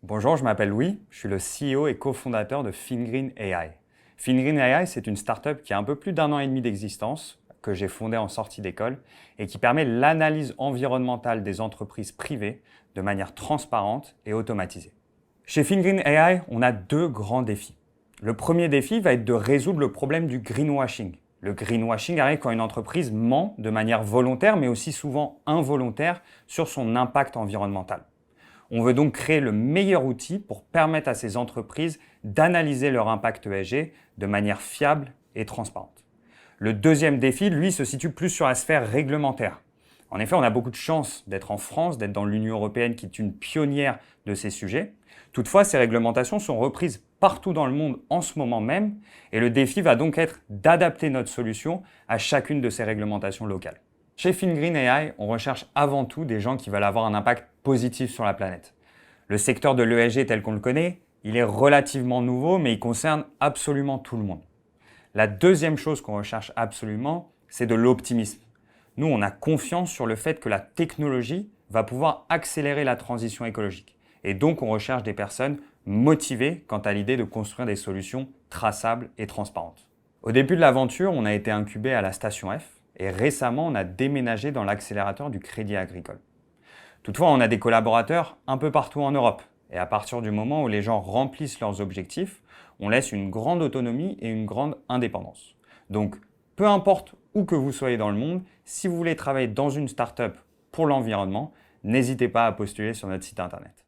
Bonjour, je m'appelle Louis, je suis le CEO et cofondateur de Fingreen AI. Fingreen AI, c'est une startup qui a un peu plus d'un an et demi d'existence, que j'ai fondée en sortie d'école, et qui permet l'analyse environnementale des entreprises privées de manière transparente et automatisée. Chez Fingreen AI, on a deux grands défis. Le premier défi va être de résoudre le problème du greenwashing. Le greenwashing arrive quand une entreprise ment de manière volontaire, mais aussi souvent involontaire, sur son impact environnemental. On veut donc créer le meilleur outil pour permettre à ces entreprises d'analyser leur impact ESG de manière fiable et transparente. Le deuxième défi, lui, se situe plus sur la sphère réglementaire. En effet, on a beaucoup de chance d'être en France, d'être dans l'Union européenne qui est une pionnière de ces sujets. Toutefois, ces réglementations sont reprises partout dans le monde en ce moment même et le défi va donc être d'adapter notre solution à chacune de ces réglementations locales. Chez Fingreen AI, on recherche avant tout des gens qui veulent avoir un impact positif sur la planète. Le secteur de l'ESG tel qu'on le connaît, il est relativement nouveau, mais il concerne absolument tout le monde. La deuxième chose qu'on recherche absolument, c'est de l'optimisme. Nous, on a confiance sur le fait que la technologie va pouvoir accélérer la transition écologique. Et donc, on recherche des personnes motivées quant à l'idée de construire des solutions traçables et transparentes. Au début de l'aventure, on a été incubé à la Station F et récemment, on a déménagé dans l'accélérateur du Crédit Agricole. Toutefois, on a des collaborateurs un peu partout en Europe. Et à partir du moment où les gens remplissent leurs objectifs, on laisse une grande autonomie et une grande indépendance. Donc, peu importe où que vous soyez dans le monde, si vous voulez travailler dans une start-up pour l'environnement, n'hésitez pas à postuler sur notre site internet.